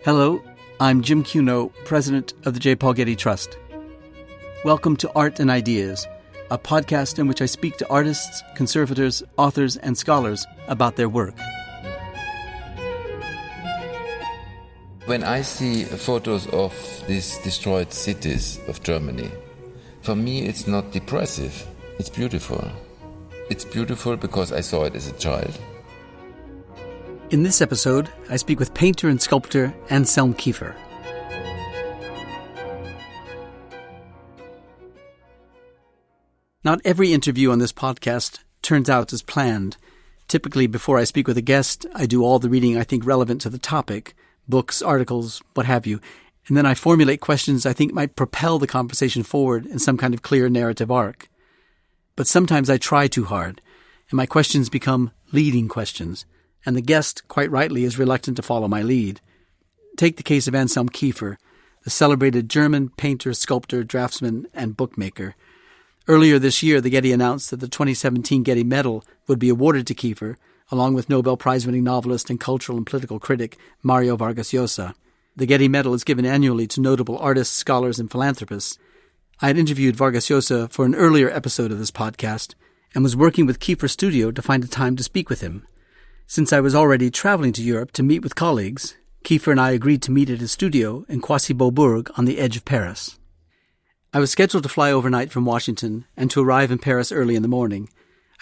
Hello, I'm Jim Cuno, president of the J. Paul Getty Trust. Welcome to Art and Ideas, a podcast in which I speak to artists, conservators, authors, and scholars about their work. When I see photos of these destroyed cities of Germany, for me it's not depressive, it's beautiful. It's beautiful because I saw it as a child. In this episode, I speak with painter and sculptor Anselm Kiefer. Not every interview on this podcast turns out as planned. Typically, before I speak with a guest, I do all the reading I think relevant to the topic, books, articles, what have you, and then I formulate questions I think might propel the conversation forward in some kind of clear narrative arc. But sometimes I try too hard, and my questions become leading questions, and the guest, quite rightly, is reluctant to follow my lead. Take the case of Anselm Kiefer, the celebrated German painter, sculptor, draftsman, and bookmaker. Earlier this year, the Getty announced that the 2017 Getty Medal would be awarded to Kiefer, along with Nobel Prize-winning novelist and cultural and political critic Mario Vargas Llosa. The Getty Medal is given annually to notable artists, scholars, and philanthropists. I had interviewed Vargas Llosa for an earlier episode of this podcast and was working with Kiefer's studio to find a time to speak with him. Since I was already traveling to Europe to meet with colleagues, Kiefer and I agreed to meet at his studio in Boissy-Beaubourg on the edge of Paris. I was scheduled to fly overnight from Washington and to arrive in Paris early in the morning.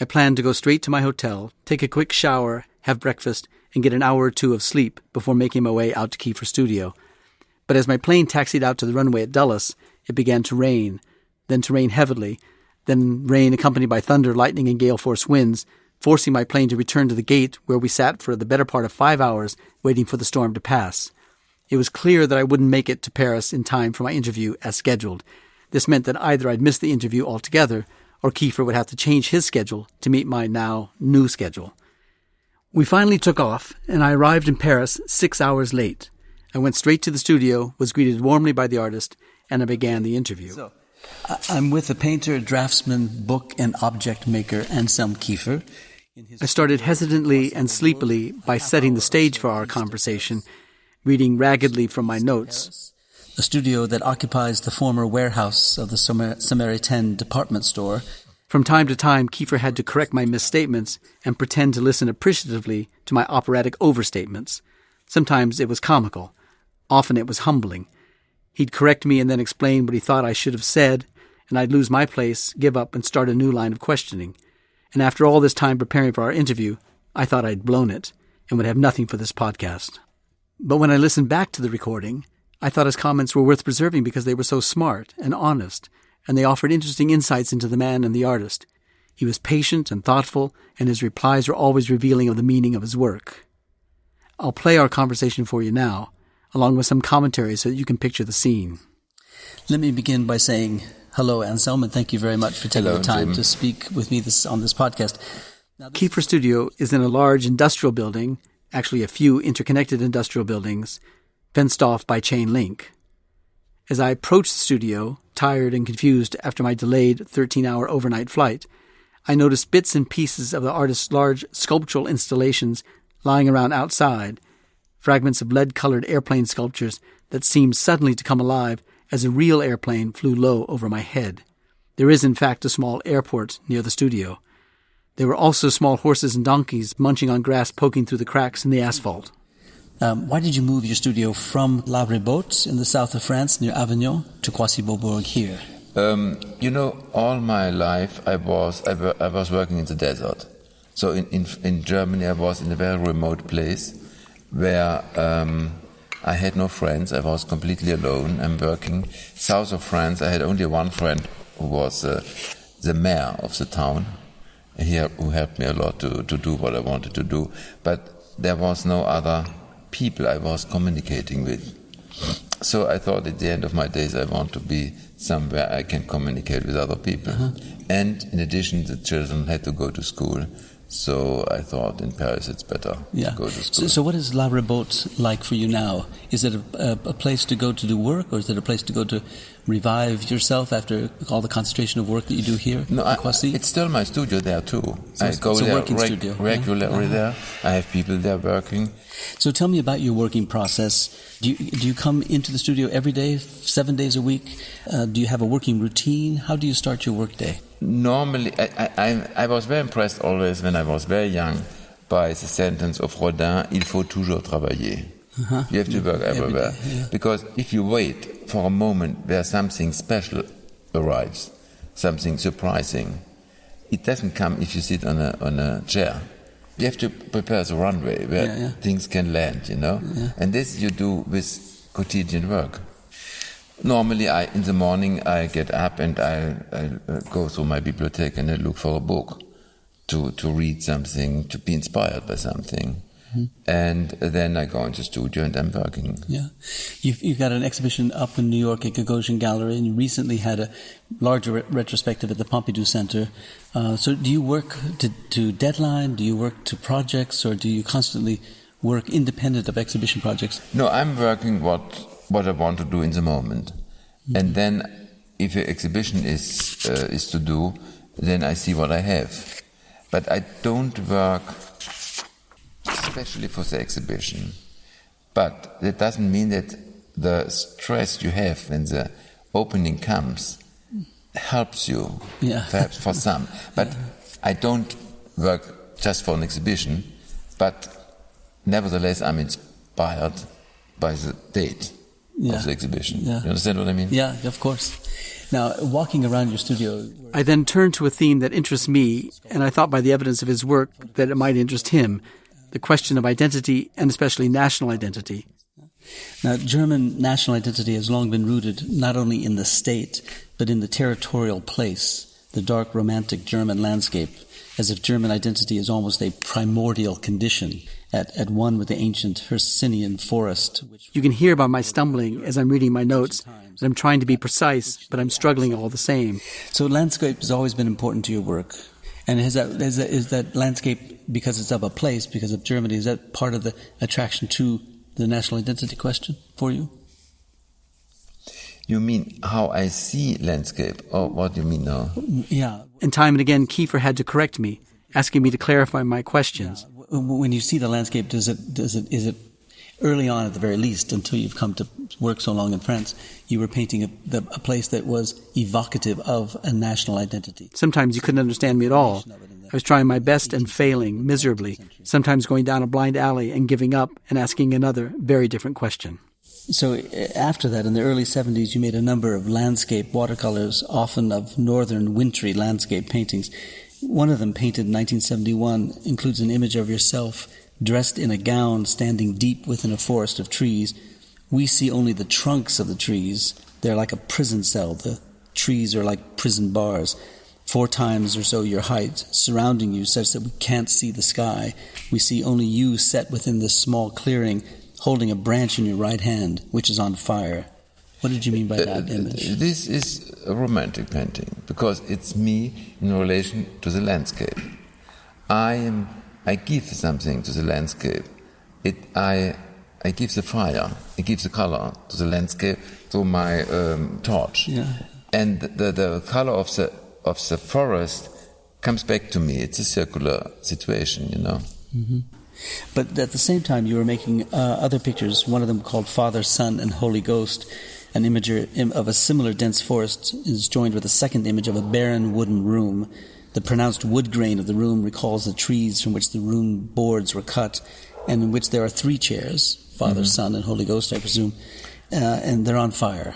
I planned to go straight to my hotel, take a quick shower, have breakfast, and get an hour or two of sleep before making my way out to Kiefer's studio. But as my plane taxied out to the runway at Dulles, it began to rain, then to rain heavily, then rain accompanied by thunder, lightning, and gale-force winds, forcing my plane to return to the gate where we sat for the better part of 5 hours waiting for the storm to pass. It was clear that I wouldn't make it to Paris in time for my interview as scheduled. This meant that either I'd miss the interview altogether or Kiefer would have to change his schedule to meet my now new schedule. We finally took off, and I arrived in Paris 6 hours late. I went straight to the studio, was greeted warmly by the artist, and I began the interview. I'm with the painter, draftsman, book, and object maker Anselm Kiefer. I started hesitantly and sleepily by setting the stage for our conversation, reading raggedly from my notes. A studio that occupies the former warehouse of the Samaritan department store. From time to time, Kiefer had to correct my misstatements and pretend to listen appreciatively to my operatic overstatements. Sometimes it was comical. Often it was humbling. He'd correct me and then explain what he thought I should have said, and I'd lose my place, give up, and start a new line of questioning. And after all this time preparing for our interview, I thought I'd blown it and would have nothing for this podcast. But when I listened back to the recording, I thought his comments were worth preserving because they were so smart and honest, and they offered interesting insights into the man and the artist. He was patient and thoughtful, and his replies were always revealing of the meaning of his work. I'll play our conversation for you now, along with some commentary so that you can picture the scene. Let me begin by saying hello, Anselm, and thank you very much for taking the time to speak with me on this podcast. Kiefer Studio is in a large industrial building, actually a few interconnected industrial buildings, fenced off by chain link. As I approached the studio, tired and confused after my delayed 13-hour overnight flight, I noticed bits and pieces of the artist's large sculptural installations lying around outside, fragments of lead-colored airplane sculptures that seemed suddenly to come alive as a real airplane flew low over my head. There is, in fact, a small airport near the studio. There were also small horses and donkeys munching on grass poking through the cracks in the asphalt. Why did you move your studio from La Ribote in the south of France near Avignon to Boissy-Beaubourg here? All my life I was working in the desert. So in Germany I was in a very remote place where I had no friends. I was completely alone. I'm working south of France. I had only one friend who was the mayor of the town, who helped me a lot to do what I wanted to do. But there was no other people I was communicating with. So I thought at the end of my days I want to be somewhere I can communicate with other people. Uh-huh. And in addition, the children had to go to school. So I thought in Paris it's better to go to school. So what is La Ribote like for you now? Is it a place to go to do work, or is it a place to go to revive yourself after all the concentration of work that you do here? No, in Kwasi? it's still my studio there too. I go it's a there working studio. regularly there. I have people there working. So tell me about your working process. Do you come into the studio every day, 7 days a week? Do you have a working routine? How do you start your work day? Normally, I was very impressed always when I was very young by the sentence of Rodin, il faut toujours travailler. Uh-huh. You have to work everywhere. Every day, yeah. Because if you wait for a moment where something special arrives, something surprising, it doesn't come if you sit on a chair. You have to prepare the runway where things can land, Yeah. And this you do with quotidian work. Normally, in the morning, I get up and I go through my bibliothèque and I look for a book to read something, to be inspired by something. Mm-hmm. And then I go into the studio and I'm working. Yeah. You've got an exhibition up in New York at Gagosian Gallery, and you recently had a larger retrospective at the Pompidou Center. So do you work to deadline? Do you work to projects? Or do you constantly work independent of exhibition projects? No, I'm working what I want to do in the moment. Mm-hmm. And then if an exhibition is to do, then I see what I have. But I don't work especially for the exhibition. But that doesn't mean that the stress you have when the opening comes helps you, perhaps for some. But I don't work just for an exhibition, but nevertheless I'm inspired by the date of the exhibition. Yeah. You understand what I mean? Yeah, of course. Now, walking around your studio... I then turned to a theme that interests me, and I thought by the evidence of his work that it might interest him, the question of identity, and especially national identity. Now, German national identity has long been rooted not only in the state, but in the territorial place, the dark, romantic German landscape, as if German identity is almost a primordial condition, at one with the ancient Hercynian forest. You can hear by my stumbling as I'm reading my notes that I'm trying to be precise, but I'm struggling all the same. So landscape has always been important to your work. And is that landscape, because it's of a place, because of Germany, is that part of the attraction to the national identity question for you? You mean how I see landscape, or what do you mean now? Yeah. And time and again, Kiefer had to correct me, asking me to clarify my questions. When you see the landscape, is it early on at the very least, until you've come to work so long in France, you were painting a place that was evocative of a national identity? Sometimes you couldn't understand me at all. I was trying my best and failing miserably, sometimes going down a blind alley and giving up and asking another very different question. So after that, in the early 70s, you made a number of landscape watercolors, often of northern wintry landscape paintings. One of them, painted in 1971, includes an image of yourself dressed in a gown standing deep within a forest of trees. We see only the trunks of the trees. They're like a prison cell. The trees are like prison bars, 4 times or so your height, surrounding you such that we can't see the sky. We see only you set within this small clearing, holding a branch in your right hand, which is on fire. What did you mean by that image? This is a romantic painting, because it's me in relation to the landscape. I give something to the landscape. I give the fire, I give the color to the landscape through my torch. Yeah. And the color of the forest comes back to me. It's a circular situation, Mm-hmm. But at the same time, you were making other pictures, one of them called Father, Son, and Holy Ghost. An image of a similar dense forest is joined with a second image of a barren wooden room. The pronounced wood grain of the room recalls the trees from which the room boards were cut, and in which there are 3 chairs, Father, Son, and Holy Ghost, I presume, and they're on fire.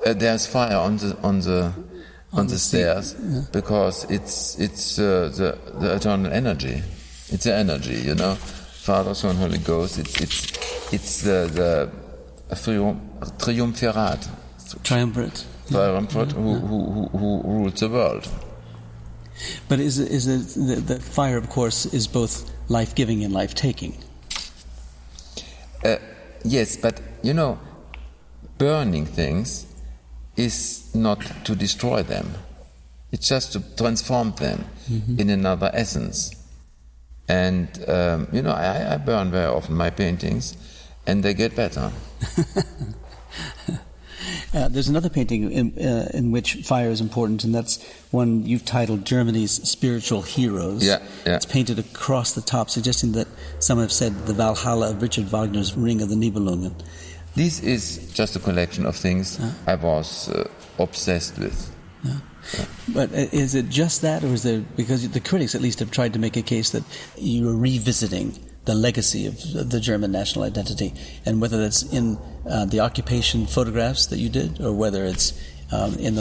There's fire on the stairs, because it's the eternal energy. It's the energy, Father, Son, Holy Ghost. It's the triumvirate. Triumvirate who rules the world. But is it the fire, of course, is both life-giving and life-taking? Yes, but burning things is not to destroy them. It's just to transform them in another essence. And, I burn very often my paintings, and they get better. There's another painting in which fire is important, and that's one you've titled Germany's Spiritual Heroes. Yeah. It's painted across the top, suggesting that some have said the Valhalla of Richard Wagner's Ring of the Nibelungen. This is just a collection of things I was obsessed with. But is it just that, or is there, because the critics at least have tried to make a case that you are revisiting the legacy of the German national identity, and whether that's in the occupation photographs that you did, or whether it's in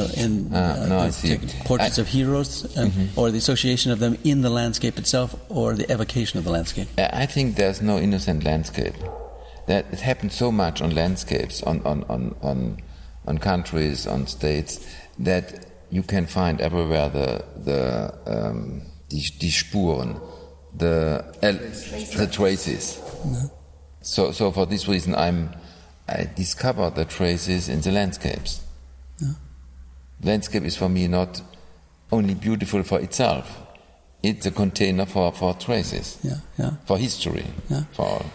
portraits of heroes, or the association of them in the landscape itself, or the evocation of the landscape. I think there's no innocent landscape. That it happens so much on landscapes, on countries, on states, that you can find everywhere die Spuren, the traces. Mm-hmm. So for this reason, I discovered the traces in the landscapes. Yeah. Landscape is for me not only beautiful for itself; it's a container for traces, for history, for all.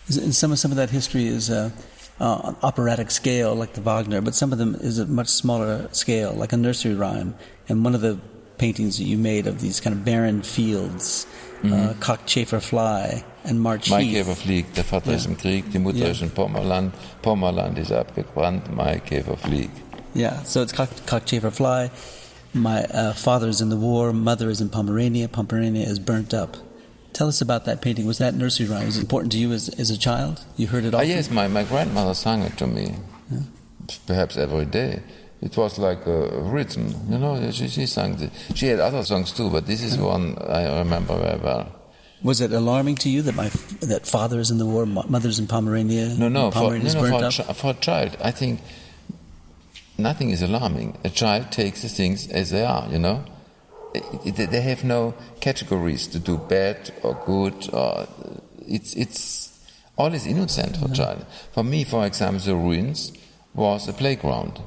And some of that history is on operatic scale, like the Wagner, but some of them is a much smaller scale, like a nursery rhyme. And one of the paintings that you made of these kind of barren fields, Cockchafer Fly and March Heath. Maikäfer fliegt, der Vater ist im Krieg, die Mutter ist in Pommerland, Pommerland ist abgebrannt, Maikäfer fliegt. Yeah, so it's Cockchafer Fly, my father is in the war, mother is in Pomerania, Pomerania is burnt up. Tell us about that painting. Was that nursery rhyme? Was it important to you as a child? You heard it often? Yes, my grandmother sang it to me, perhaps every day. It was like a rhythm, she sang it. She had other songs too, but this is one I remember very well. Was it alarming to you that father is in the war, mother's in Pomerania? No, for a child, I think nothing is alarming. A child takes the things as they are, They have no categories to do bad or good, or it's all is innocent for child. For me, for example, the ruins was a playground,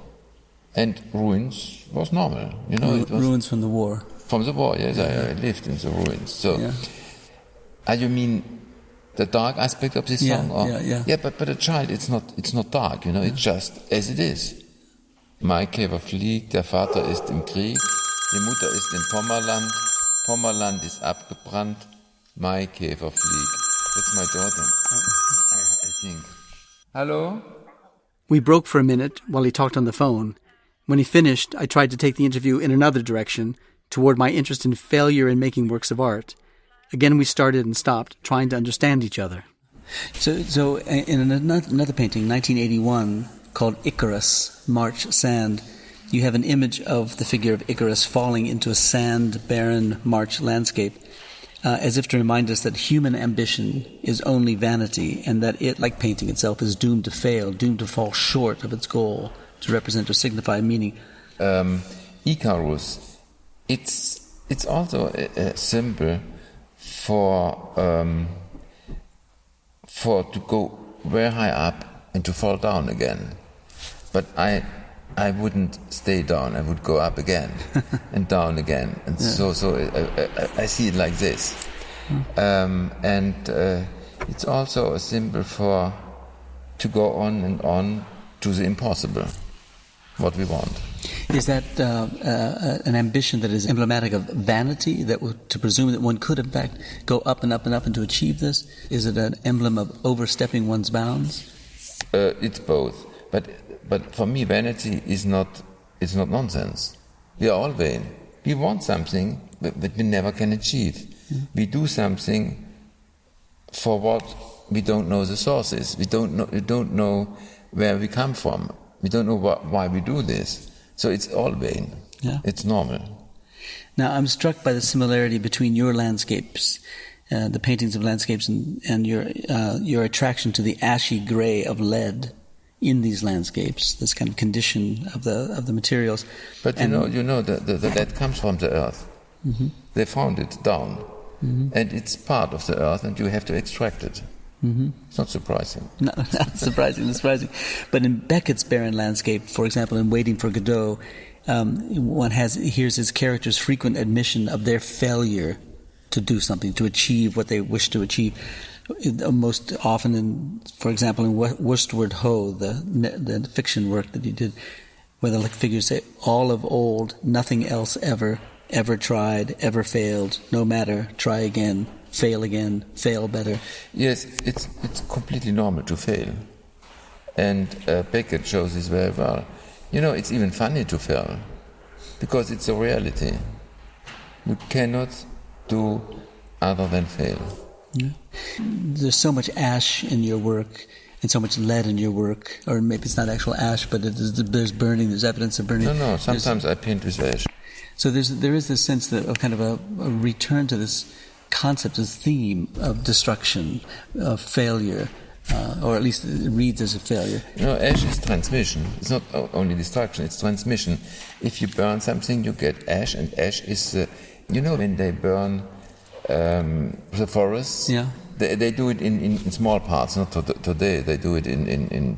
and ruins was normal. It was ruins from the war. From the war, yes. I lived in the ruins. So, you mean the dark aspect of this song? Yeah. But a child, it's not dark. It's just as it is. Maikäfer fliegt, der Vater ist im Krieg. Die Mutter ist in Pommerland, Pommerland ist abgebrannt, Maikäfer fliegt. That's my daughter, I think. Hello? We broke for a minute while he talked on the phone. When he finished, I tried to take the interview in another direction, toward my interest in failure in making works of art. Again we started and stopped, trying to understand each other. So in another painting, 1981, called Icarus, March Sand, you have an image of the figure of Icarus falling into a sand-barren March landscape, as if to remind us that human ambition is only vanity, and that it, like painting itself, is doomed to fail, doomed to fall short of its goal to represent or signify meaning. Icarus, it's also a symbol for to go very high up and to fall down again. But I wouldn't stay down. I would go up again and down again, and so I see it like this. And it's also a symbol for to go on and on to the impossible, what we want. Is that an ambition that is emblematic of vanity, to presume that one could in fact go up and up and up and to achieve this? Is it an emblem of overstepping one's bounds? It's both, but for me, vanity is not nonsense. We are all vain. We want something, but we never can achieve. Mm-hmm. We do something for what we don't know the sources. We don't know where we come from. We don't know why we do this. So it's all vain. Yeah. It's normal. Now, I'm struck by the similarity between your landscapes, the paintings of landscapes, and your attraction to the ashy gray of lead in these landscapes, this kind of condition of the materials. But you know the lead comes from the earth. Mm-hmm. They found it down, and it's part of the earth, and you have to extract it. Mm-hmm. It's not surprising. No, not surprising. But in Beckett's barren landscape, for example, in Waiting for Godot, one hears his characters' frequent admission of their failure to do something, to achieve what they wish to achieve. most often, for example, in Worstward Ho, the fiction work that you did, where the figures say, all of old, nothing else ever tried, ever failed, no matter, try again, fail better. Yes, it's completely normal to fail. And Beckett shows this very well. It's even funny to fail, because it's a reality. You cannot do other than fail. Yeah. There's so much ash in your work and so much lead in your work, or maybe it's not actual ash, but there's burning, there's evidence of burning. No, sometimes I paint with ash. So there is this sense of kind of a return to this concept, this theme of destruction, of failure, or at least it reads as a failure. Ash is transmission. It's not only destruction, it's transmission. If you burn something, you get ash, and ash is, when they burn the forests, yeah. They do it in small parts, not today. They do it in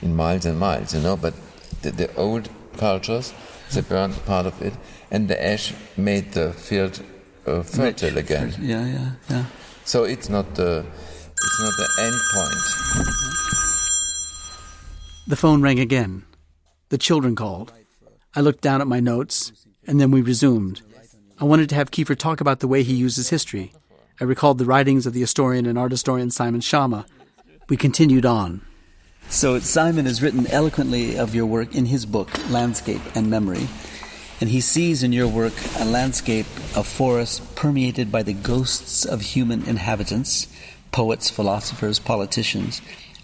miles and miles, but the old cultures, they burned part of it, and the ash made the field fertile again. Yeah. So it's not the end point. The phone rang again. The children called. I looked down at my notes, and then we resumed. I wanted to have Kiefer talk about the way he uses history. I recalled the writings of the historian and art historian Simon Schama. We continued on. So Simon has written eloquently of your work in his book, Landscape and Memory. And he sees in your work a landscape of forests permeated by the ghosts of human inhabitants, poets, philosophers, politicians,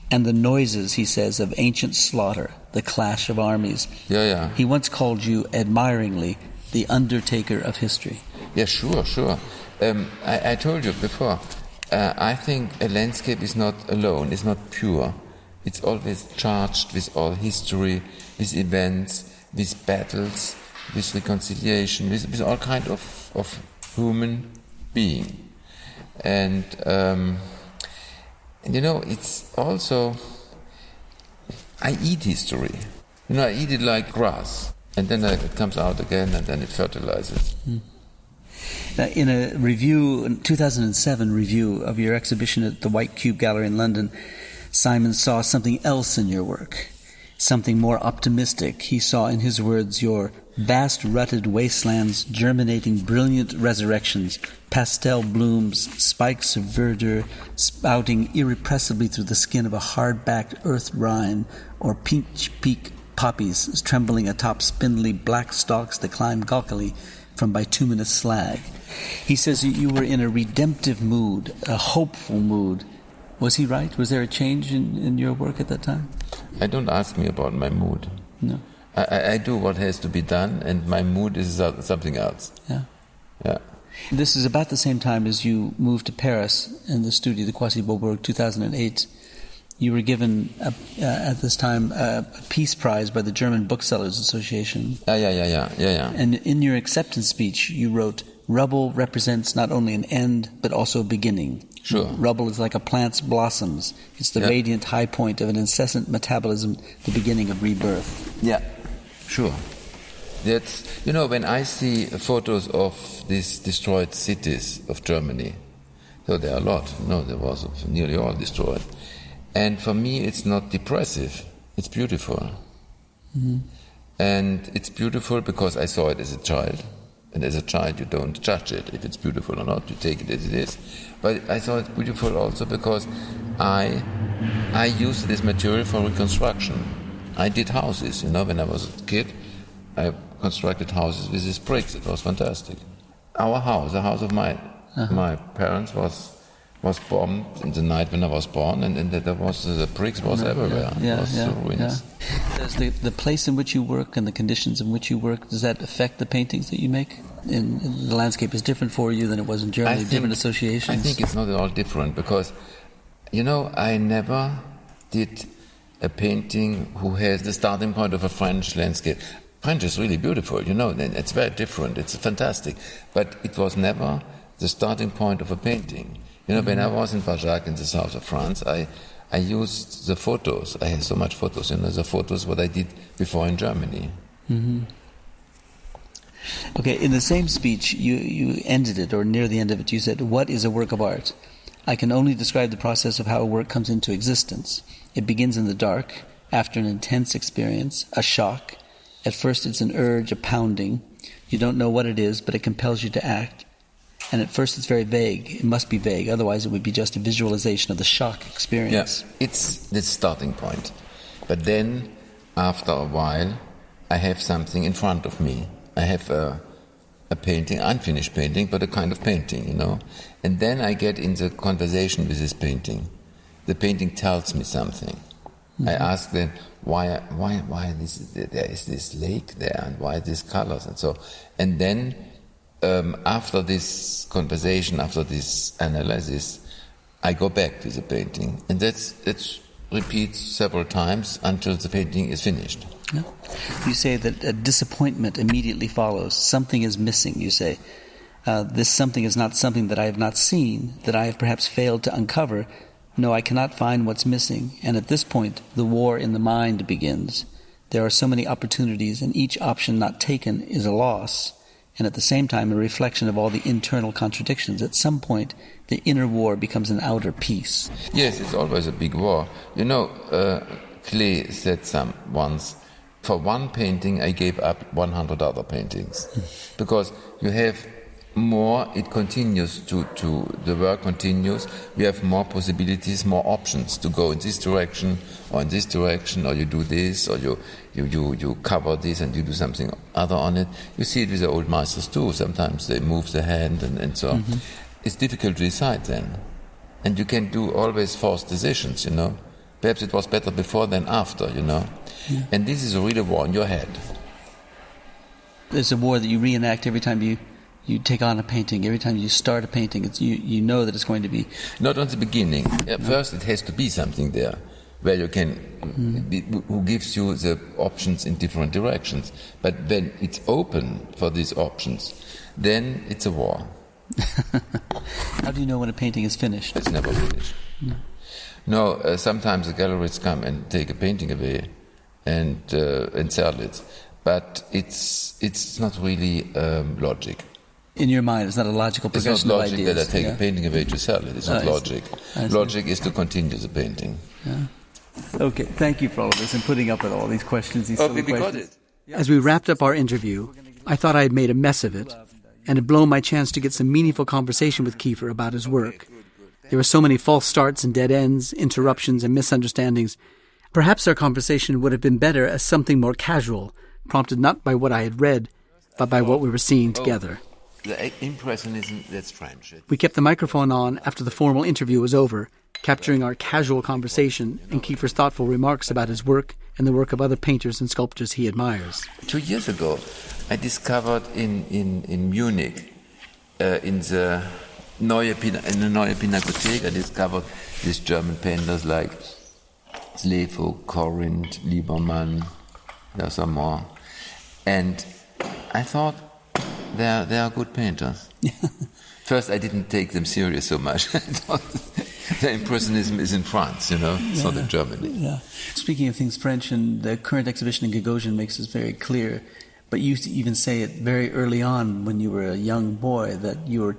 and the noises, he says, of ancient slaughter, the clash of armies. Yeah. He once called you, admiringly, the undertaker of history. Yeah, sure. I told you before, I think a landscape is not alone, it's not pure. It's always charged with all history, with events, with battles, with reconciliation, with all kind of human being. And, it's also, I eat history. I eat it like grass. And then it comes out again, and then it fertilizes. Now, in a 2007 review of your exhibition at the White Cube Gallery in London, Simon saw something else in your work, something more optimistic. He saw, in his words, your vast rutted wastelands germinating brilliant resurrections, pastel blooms, spikes of verdure spouting irrepressibly through the skin of a hard-backed earth rind, or peach peak poppies trembling atop spindly black stalks that climb gawkily from bituminous slag. He says you were in a redemptive mood, a hopeful mood. Was he right? Was there a change in your work at that time? Don't ask me about my mood. No. I do what has to be done, and my mood is something else. Yeah. This is about the same time as you moved to Paris in the studio, the Kwasi Beaubourg, 2008. You were given, at this time, a Peace Prize by the German Booksellers Association. Yeah. And in your acceptance speech, you wrote, "Rubble represents not only an end, but also a beginning." Sure. Rubble is like a plant's blossoms. It's the radiant high point of an incessant metabolism, the beginning of rebirth. Yeah, sure. That's, when I see photos of these destroyed cities of Germany, so there are a lot, there was nearly all destroyed. And for me, it's not depressive. It's beautiful. Mm-hmm. And it's beautiful because I saw it as a child. And as a child, you don't judge it. If it's beautiful or not, you take it as it is. But I thought it's beautiful also because I used this material for reconstruction. I did houses, when I was a kid. I constructed houses with these bricks. It was fantastic. Our house, the house of my parents, was bombed in the night when I was born, and there was the bricks was everywhere. Ruins. Does the place in which you work and the conditions in which you work, does that affect the paintings that you make? In the landscape is different for you than it was in Germany. Different associations. I think it's not at all different because, I never did a painting who has the starting point of a French landscape. French is really beautiful, and it's very different. It's fantastic, but it was never the starting point of a painting. When I was in Barjac in the south of France, I used the photos. I had so much photos, the photos what I did before in Germany. Mm-hmm. Okay, in the same speech, you ended it, or near the end of it, you said, "What is a work of art? I can only describe the process of how a work comes into existence. It begins in the dark, after an intense experience, a shock. At first it's an urge, a pounding. You don't know what it is, but it compels you to act. And at first it's very vague. It must be vague, otherwise it would be just a visualization of the shock experience. Yeah, it's the starting point. But then, after a while, I have something in front of me. I have a painting, unfinished painting, but a kind of painting, you know. And then I get in the conversation with this painting. The painting tells me something. Mm-hmm. I ask them, why there is this lake there, and why these colors, and so. And then, after this conversation, after this analysis, I go back to the painting, and that's repeats several times until the painting is finished. Yeah. You say that a disappointment immediately follows. Something is missing, you say. This something is not something that I have not seen, that I have perhaps failed to uncover. No, I cannot find what's missing. And at this point, the war in the mind begins. There are so many opportunities, and each option not taken is a loss. And at the same time, a reflection of all the internal contradictions. At some point, the inner war becomes an outer peace. Yes, it's always a big war. You know, Klee said once, for one painting I gave up 100 other paintings. Because you have more, it continues the work continues, we have more possibilities, more options to go in this direction, or you do this, or you cover this and you do something other on it. You see it with the old masters too. Sometimes they move the hand and so on. Mm-hmm. It's difficult to decide then. And you can do always forced decisions, you know. Perhaps it was better before than after, you know. Yeah. And this is a real war in your head. There's a war that you reenact every time you take on a painting. Every time you start a painting, you know that it's going to be... Not at the beginning. At first it has to be something there where you can... who gives you the options in different directions. But when it's open for these options, then it's a war. How do you know when a painting is finished? It's never finished. No, sometimes the galleries come and take a painting away and sell it. But it's not really logic. In your mind, it's not a logical progression of ideas. It's not logic that I take a painting away to sell it. It's not logic. Logic is to continue the painting. Yeah. Okay, thank you for all of this and putting up with all these questions, these silly questions. Got it. As we wrapped up our interview, I thought I had made a mess of it and had blown my chance to get some meaningful conversation with Kiefer about his work. There were so many false starts and dead ends, interruptions and misunderstandings. Perhaps our conversation would have been better as something more casual, prompted not by what I had read, but by what we were seeing together. The impressionism, that's French. We kept the microphone on after the formal interview was over, capturing our casual conversation and Kiefer's thoughtful remarks about his work and the work of other painters and sculptors he admires. 2 years ago, I discovered in Munich, in the Neue Pinakothek, I discovered these German painters like Slevo, Corinth, Liebermann, there's some more. And I thought, they are good painters. First, I didn't take them serious so much. I thought the impressionism is in France, you know, it's not in Germany. Yeah. Speaking of things French, and the current exhibition in Gagosian makes this very clear, but you used to even say it very early on when you were a young boy that you were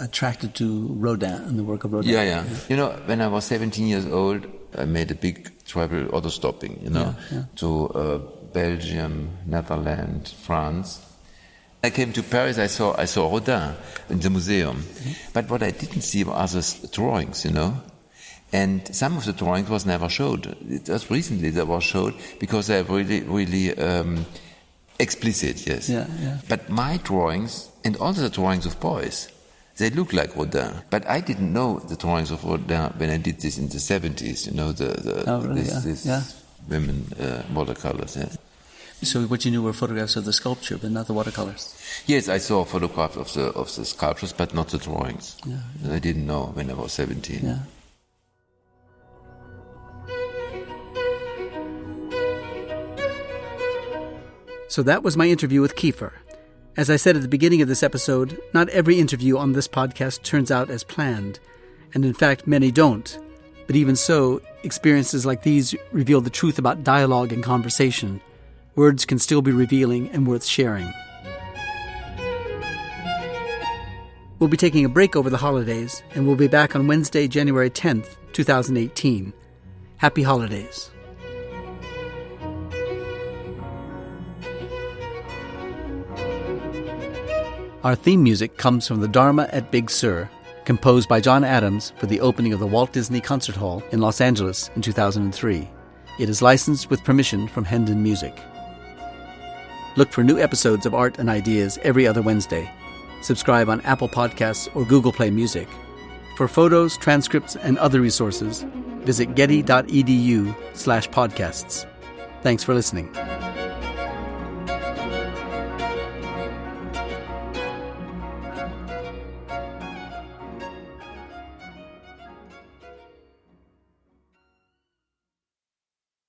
attracted to Rodin and the work of Rodin. Yeah. You know, when I was 17 years old, I made a big travel auto-stopping, you know, to Belgium, Netherlands, France. I came to Paris, I saw Rodin in the museum. Mm-hmm. But what I didn't see were other drawings, you know. And some of the drawings was never showed. Just recently they were showed because they're really explicit, yes. Yeah. But my drawings, and also the drawings of boys, they look like Rodin. But I didn't know the drawings of Rodin when I did this in the 70s, you know, this women watercolors, yes. So what you knew were photographs of the sculpture, but not the watercolors? Yes, I saw photographs of the sculptures, but not the drawings. Yeah. I didn't know when I was 17. Yeah. So that was my interview with Kiefer. As I said at the beginning of this episode, not every interview on this podcast turns out as planned. And in fact, many don't. But even so, experiences like these reveal the truth about dialogue and conversation. Words can still be revealing and worth sharing. We'll be taking a break over the holidays, and we'll be back on Wednesday, January 10th, 2018. Happy holidays. Our theme music comes from the Dharma at Big Sur, composed by John Adams for the opening of the Walt Disney Concert Hall in Los Angeles in 2003. It is licensed with permission from Hendon Music. Look for new episodes of Art and Ideas every other Wednesday. Subscribe on Apple Podcasts or Google Play Music. For photos, transcripts, and other resources, visit getty.edu/podcasts. Thanks for listening.